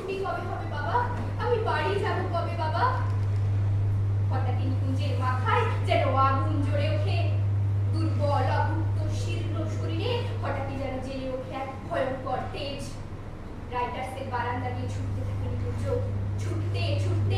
ছুটি কবে হবে বাবা? আমি বাড়ি যাব কবে বাবা? হঠাৎই নিকুঞ্জের মাথায় যেন আগুন জ্বলে ওঠে। দুর্বল অভুক্ত শীর্ণ শরীরে হঠাৎই যেন জেলে ওঠে এক ভয়ঙ্কর তেজ। রাইটার্সের বারান্দা দিয়ে ছুটতে থাকে নিকুঞ্জ। ছুটতে ছুটতে